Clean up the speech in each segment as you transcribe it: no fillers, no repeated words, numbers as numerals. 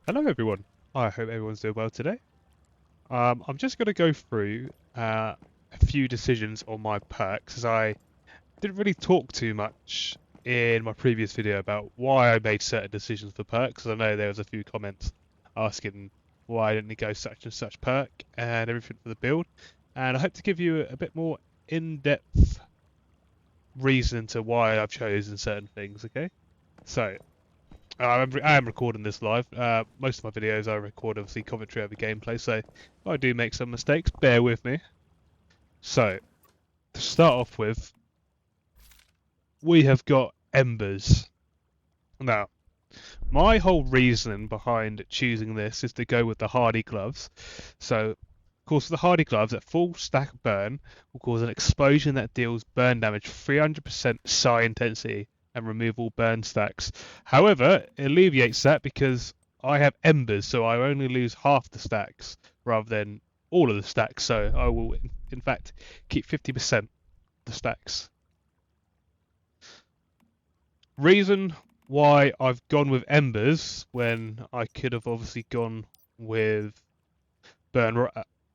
Hello everyone. I hope everyone's doing well today. I'm just going to go through a few decisions on my perks, as I didn't really talk too much in my previous video about why I made certain decisions for perks. I know there was a few comments asking why I didn't go such and such perk and everything for the build, and I hope to give you a bit more in-depth reason to why I've chosen certain things. Okay, so I am recording this live. Most of my videos I record obviously commentary over gameplay, so if I do make some mistakes, bear with me. So, to start off with, we have got Embers. Now, my whole reasoning behind choosing this is to go with the hardy gloves. So, of course, the hardy gloves at full stack burn will cause an explosion that deals burn damage 300% psi intensity and remove all burn stacks. However, it alleviates that because I have embers, so I only lose half the stacks rather than all of the stacks. So I will, in fact, keep 50% the stacks. Reason why I've gone with embers when I could have obviously gone with burn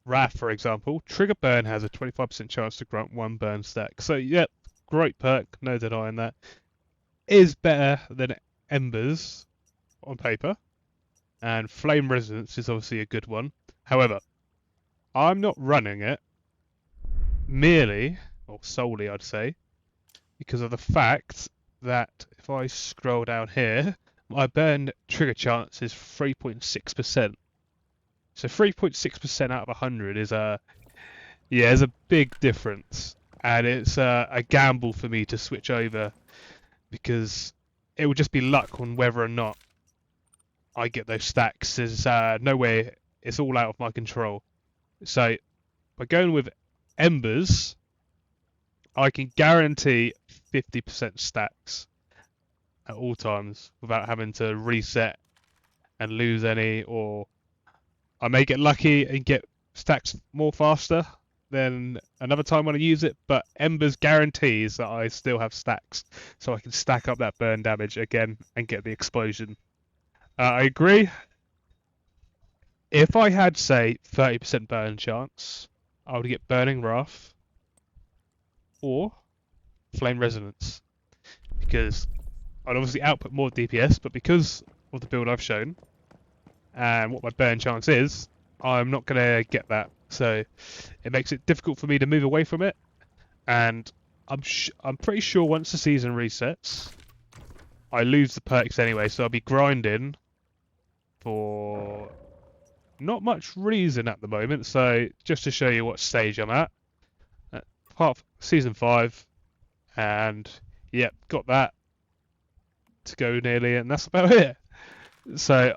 wrath, for example. Trigger burn has a 25% chance to grant one burn stack. So yeah, great perk, no denying that. Is better than embers on paper, and flame resonance is obviously a good one. However, I'm not running it merely or solely, I'd say, because of the fact that if I scroll down here, my burn trigger chance is 3.6%. So 3.6% out of 100 is is a big difference, and it's a gamble for me to switch over because it would just be luck on whether or not I get those stacks. There's no way, it's all out of my control. So by going with Embers, I can guarantee 50% stacks at all times without having to reset and lose any, or I may get lucky and get stacks more faster than another time when I use it, but Embers guarantees that I still have stacks, so I can stack up that burn damage again and get the explosion. I agree. If I had, say, 30% burn chance, I would get Burning Wrath or Flame Resonance, because I'd obviously output more DPS, but because of the build I've shown and what my burn chance is, I'm not going to get that. So it makes it difficult for me to move away from it. And I'm pretty sure once the season resets, I lose the perks anyway. So I'll be grinding for not much reason at the moment. So just to show you what stage I'm at part of season 5, and yep, got that to go nearly, and that's about it. So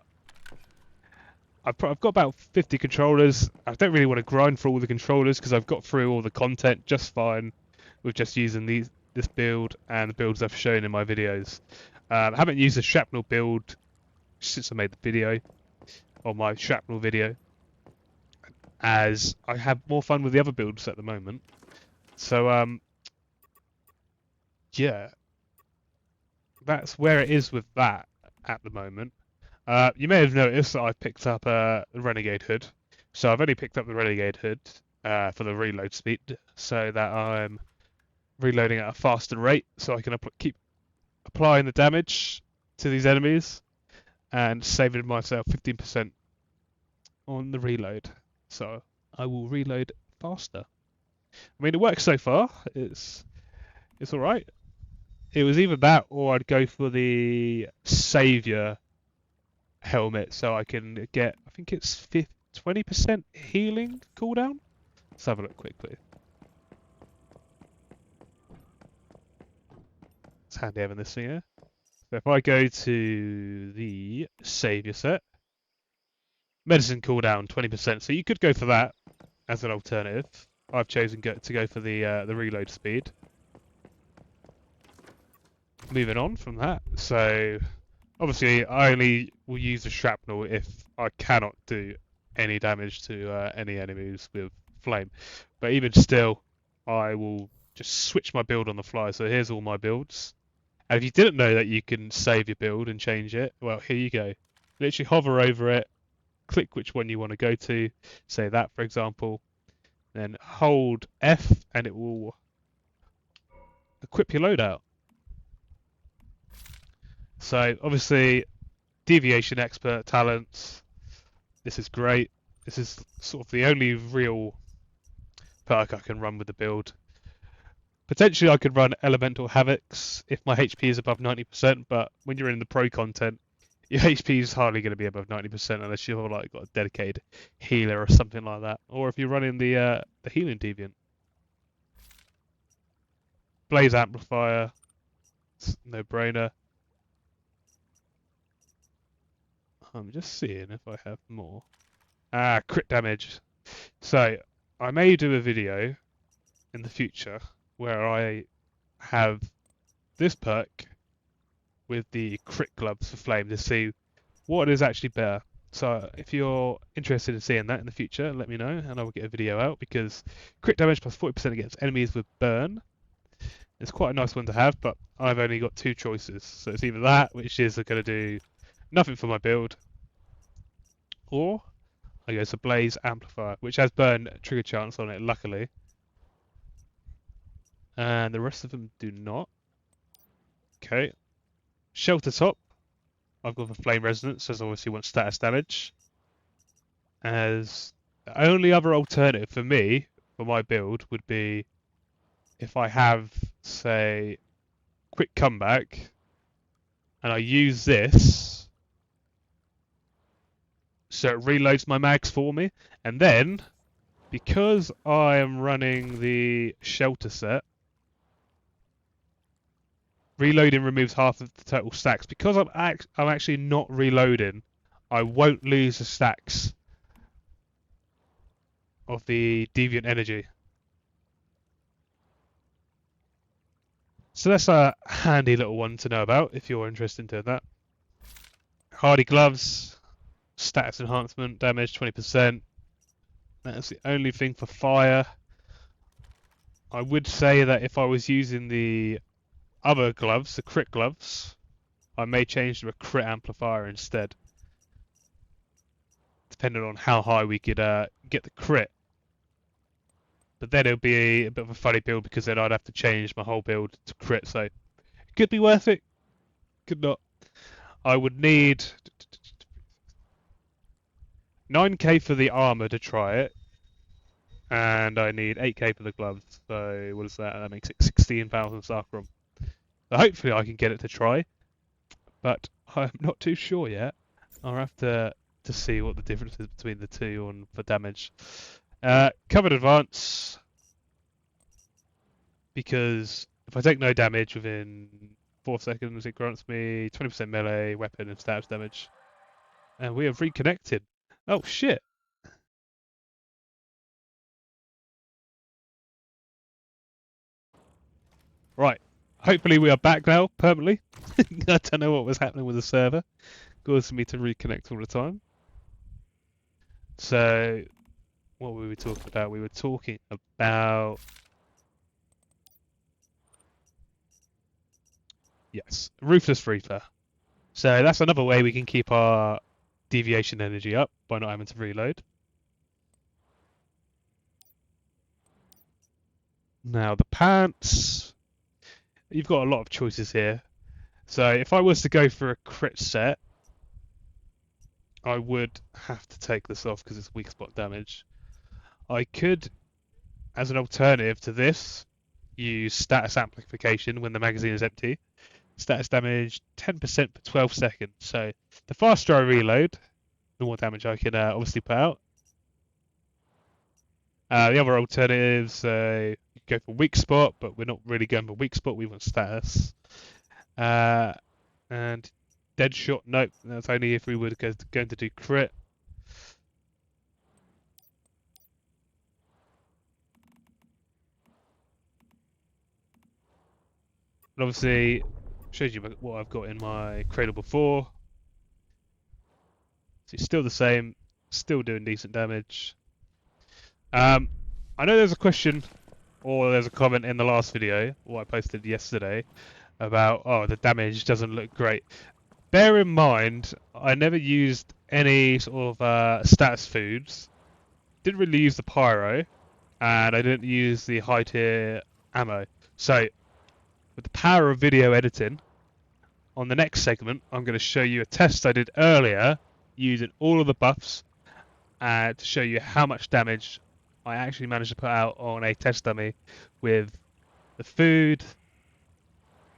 I've got about 50 controllers. I don't really want to grind for all the controllers because I've got through all the content just fine with just using this build and the builds I've shown in my videos. I haven't used the shrapnel build since I made the video, or my shrapnel video, as I have more fun with the other builds at the moment. So yeah, that's where it is with that at the moment. You may have noticed that I picked up a Renegade hood. So I've only picked up the Renegade hood for the reload speed, so that I'm reloading at a faster rate, so I can keep applying the damage to these enemies and saving myself 15% on the reload. So I will reload faster. I mean, it works so far. It's all right. It was either that or I'd go for the Savior helmet, so I can get, I think it's 20% healing cooldown. Let's have a look quickly. It's handy having this thing here. So if I go to the Savior set, medicine cooldown 20%. So you could go for that as an alternative. I've chosen to go for the reload speed. Moving on from that, so obviously I only will use the shrapnel if I cannot do any damage to any enemies with flame. But even still, I will just switch my build on the fly. So here's all my builds. And if you didn't know that you can save your build and change it, well, here you go. Literally hover over it, click which one you want to go to, say that for example, then hold F and it will equip your loadout. So obviously, deviation expert talents. This is great. This is sort of the only real perk I can run with the build. Potentially I could run Elemental Havocs if my HP is above 90%, but when you're in the pro content, your HP is hardly going to be above 90% unless you've like got a dedicated healer or something like that, or if you're running the healing deviant. Blaze Amplifier, no brainer. I'm just seeing if I have more. Crit damage. So I may do a video in the future where I have this perk with the crit gloves for flame to see what is actually better. So if you're interested in seeing that in the future, let me know and I will get a video out, because crit damage plus 40% against enemies with burn is quite a nice one to have, but I've only got two choices. So it's either that, which is going to do nothing for my build, or I go to Blaze Amplifier, which has burn trigger chance on it, luckily. And the rest of them do not. Okay. Shelter Top. I've got the Flame Resonance, as I obviously want status damage. As the only other alternative for me, for my build, would be if I have, say, Quick Comeback, and I use this, so it reloads my mags for me, and then, because I am running the Shelter set, reloading removes half of the total stacks. Because I'm actually not reloading, I won't lose the stacks of the deviant energy. So that's a handy little one to know about if you're interested in doing that. Hardy gloves, status enhancement, damage 20%. That's the only thing for fire. I would say that if I was using the other gloves, the crit gloves, I may change to a crit amplifier instead, depending on how high we could get the crit. But then it'll be a bit of a funny build, because then I'd have to change my whole build to crit, so it could be worth it, could not. I would need 9k for the armor to try it, and I need 8k for the gloves, so what is that? That makes it 16,000 Sacrum. So hopefully I can get it to try, but I'm not too sure yet. I'll have to see what the difference is between the two for damage. Covered advance, because if I take no damage within 4 seconds, it grants me 20% melee, weapon, and status damage. And we have reconnected. Oh shit! Right. Hopefully we are back now, permanently. I don't know what was happening with the server. Causing me to reconnect all the time. So, what were we talking about? We were talking about... Yes, Ruthless Reaper. So that's another way we can keep our deviation energy up by not having to reload. Now the pants, you've got a lot of choices here. So if I was to go for a crit set, I would have to take this off because it's weak spot damage. I could, as an alternative to this, use status amplification when the magazine is empty. Status damage 10% per 12 seconds. So the faster I reload, the more damage I can obviously put out. The other alternatives, you go for weak spot, but we're not really going for weak spot, we want status. And dead shot, nope, that's only if we were going to do crit. And obviously, shows you what I've got in my cradle before. So it's still the same, still doing decent damage. I know there's a question, or there's a comment in the last video, what I posted yesterday, about, oh, the damage doesn't look great. bear in mind, I never used any sort of stats foods. Didn't really use the pyro, and I didn't use the high tier ammo. So, with the power of video editing, on the next segment, I'm going to show you a test I did earlier using all of the buffs to show you how much damage I actually managed to put out on a test dummy with the food,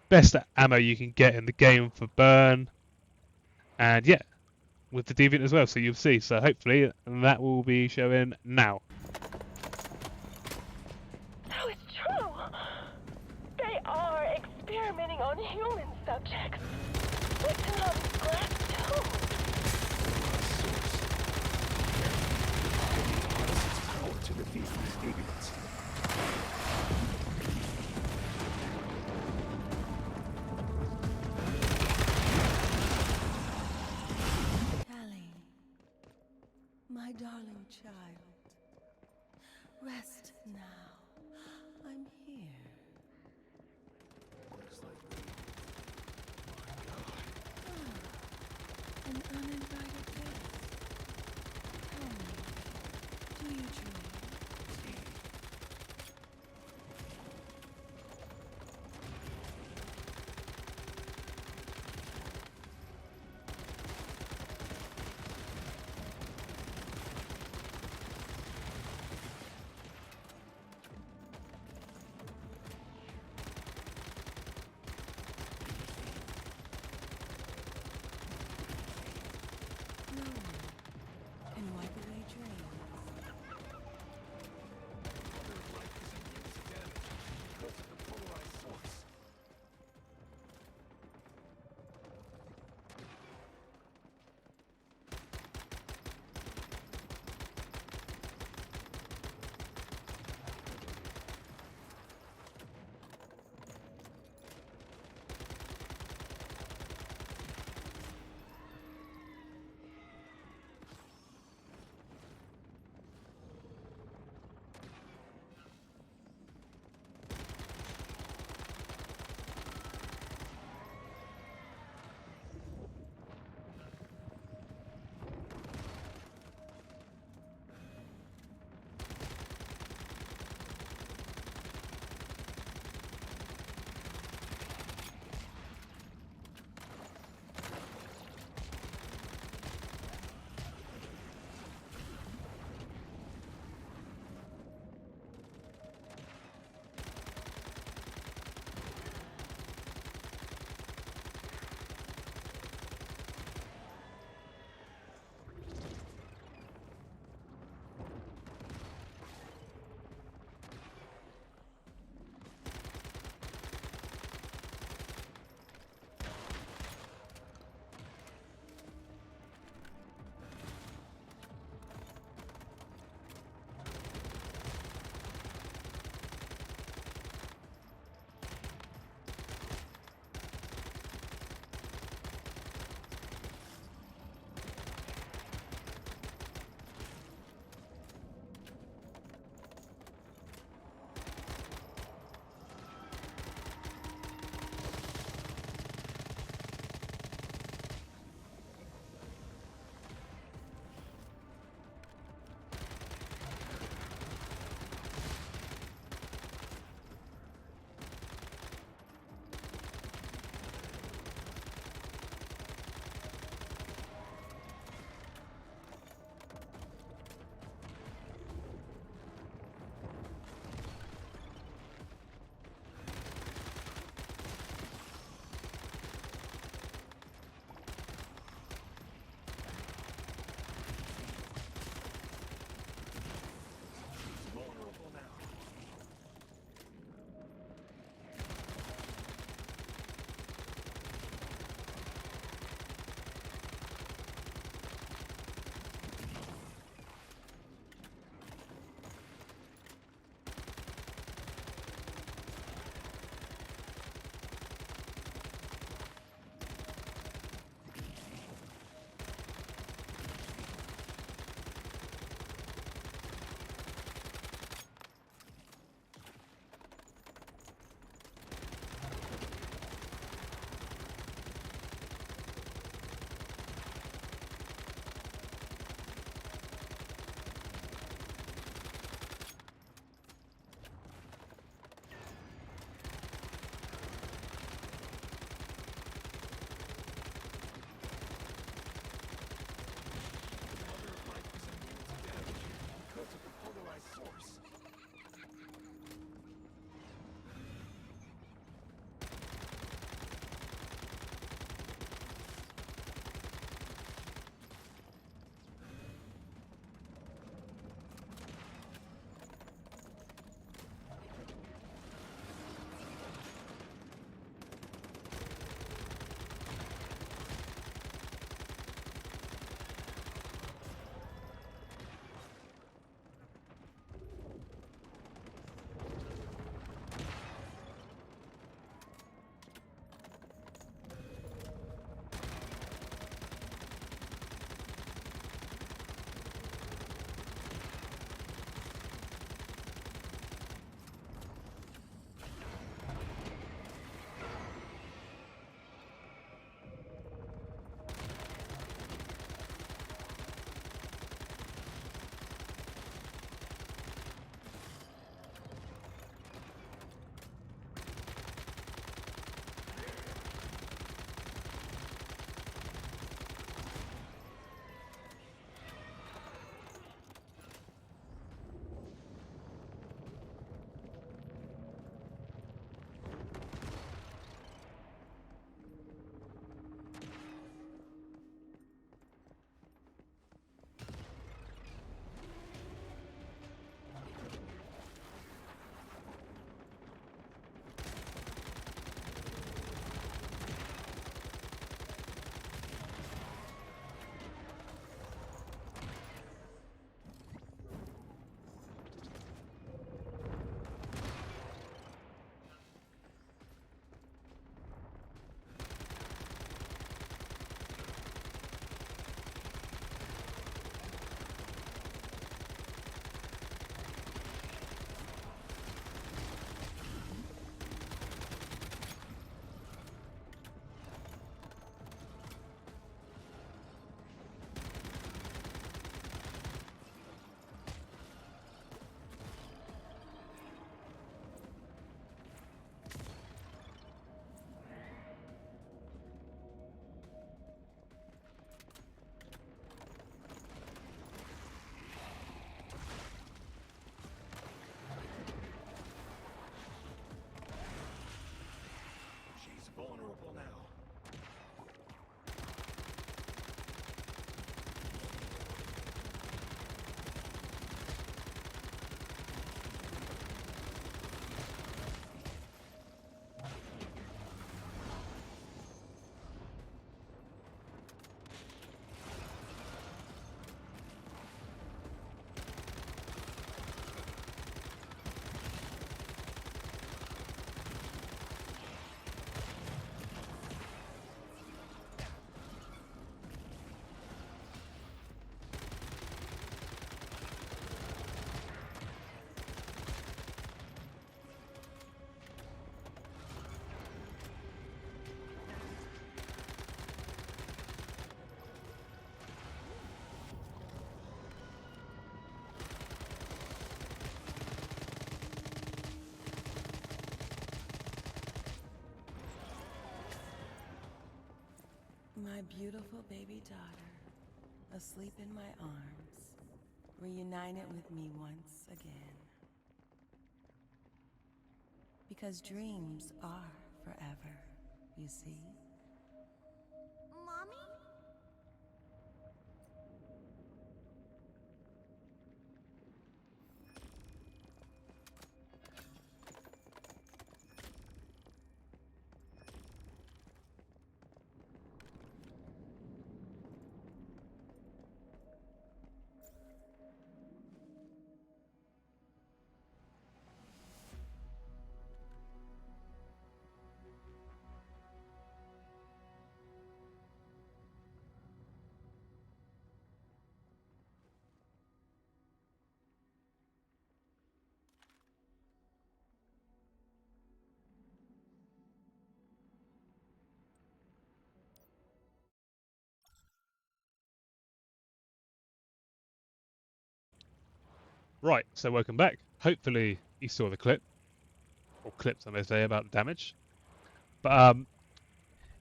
best ammo you can get in the game for burn, and yeah, with the deviant as well. So you'll see. So hopefully that will be showing now. So it's true. They are experimenting on human subjects. With Tanami's glass too. Power to defeat these deviants. Callie, my darling child, rest now. I'm here. An uninvited guest. Tell me, do you dream? No one can wipe away dreams. vulnerable now. My beautiful baby daughter, asleep in my arms, reunited with me once again. Because dreams are forever, you see. Mommy? Right, so welcome back. Hopefully you saw the clip, or clips I may say, about the damage. But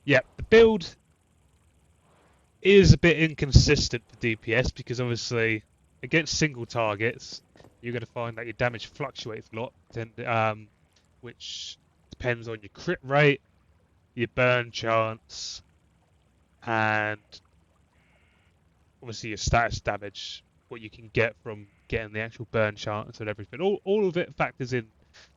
yeah, the build is a bit inconsistent for DPS because obviously against single targets, you're going to find that your damage fluctuates a lot, which depends on your crit rate, your burn chance, and obviously your status damage, what you can get from getting the actual burn chance and everything. All of it factors in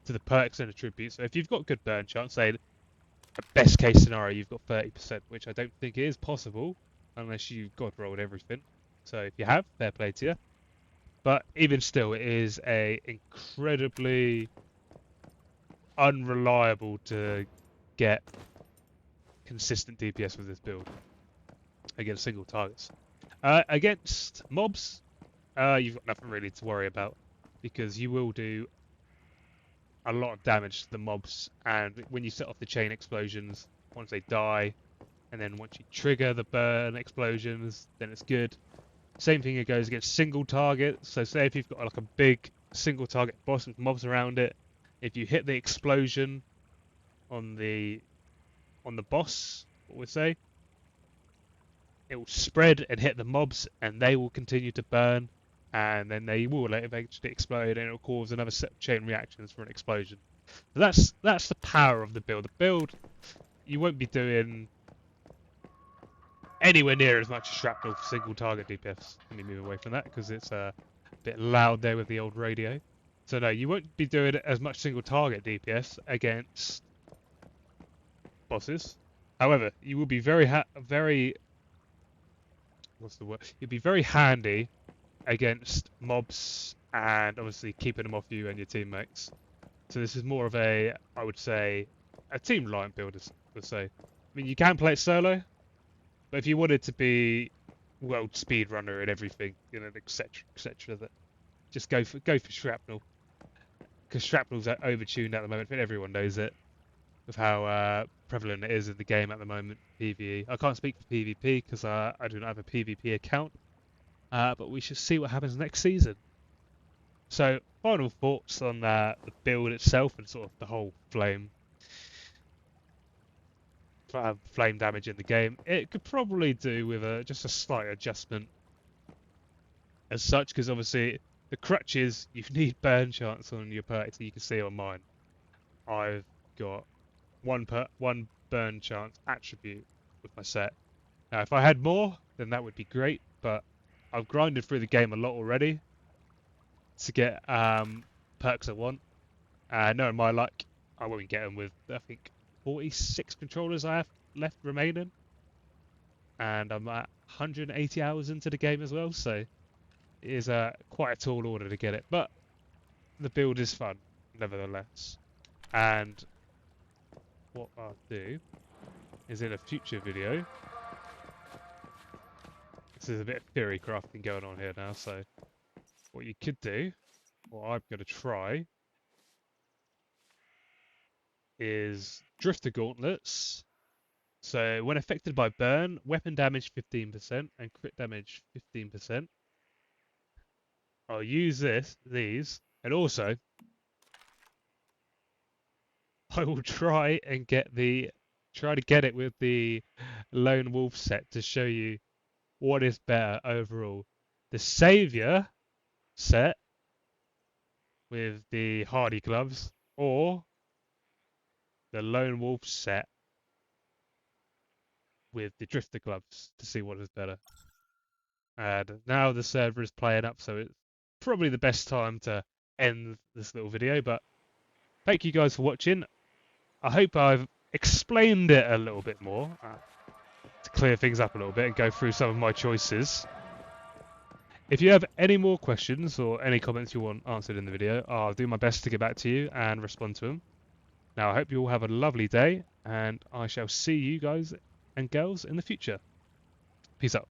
to the perks and attributes. So if you've got good burn chance, say a best case scenario, you've got 30%, which I don't think is possible unless you've god rolled everything. So if you have, fair play to you. But even still, it is a incredibly unreliable to get consistent DPS with this build against single targets. Against mobs, you've got nothing really to worry about because you will do a lot of damage to the mobs, and when you set off the chain explosions, once they die, and then once you trigger the burn explosions, then it's good. Same thing it goes against single targets. So say if you've got like a big single target boss with mobs around it, if you hit the explosion on the boss, what we say, it will spread and hit the mobs, and they will continue to burn, and then they will eventually explode, and it will cause another set of chain reactions for an explosion. So that's the power of the build. The build, you won't be doing anywhere near as much shrapnel for single target DPS. Let me move away from that because it's a bit loud there with the old radio. So no, you won't be doing as much single target DPS against bosses. However, you will be very what's the word? You'll be very handy against mobs and obviously keeping them off you and your teammates. So this is more of a, I would say, a team reliant build, would say. I mean, you can play it solo, but if you wanted to be world speedrunner and everything, you know, etc., etc., that just go for shrapnel, because shrapnel's overtuned at the moment. But everyone knows it with how prevalent it is in the game at the moment. PvE. I can't speak for PvP because I do not have a PvP account, but we should see what happens next season. So, final thoughts on the build itself and sort of the whole flame damage in the game. It could probably do with just a slight adjustment as such, because obviously the crutches, you need burn chance on your perk, so you can see on mine. I've got one burn chance attribute with my set. Now, if I had more, then that would be great, but I've grinded through the game a lot already to get perks I want. Knowing my luck, I won't get them with, I think, 46 controllers I have left remaining. And I'm at 180 hours into the game as well, so it is quite a tall order to get it. But the build is fun, nevertheless. And what I'll do is in a future video, this is a bit of theory crafting going on here now, so what you could do, what I'm going to try, is Drifter Gauntlets. So when affected by burn, weapon damage 15% and crit damage 15%. I'll use these, and also I will try to get it with the Lone Wolf set to show you what is better overall. The Savior set with the Hardy gloves, or the Lone Wolf set with the Drifter gloves to see what is better. And now the server is playing up, so it's probably the best time to end this little video. But thank you guys for watching. I hope I've explained it a little bit more to clear things up a little bit and go through some of my choices. If you have any more questions or any comments you want answered in the video, I'll do my best to get back to you and respond to them. Now, I hope you all have a lovely day, and I shall see you guys and girls in the future. Peace out.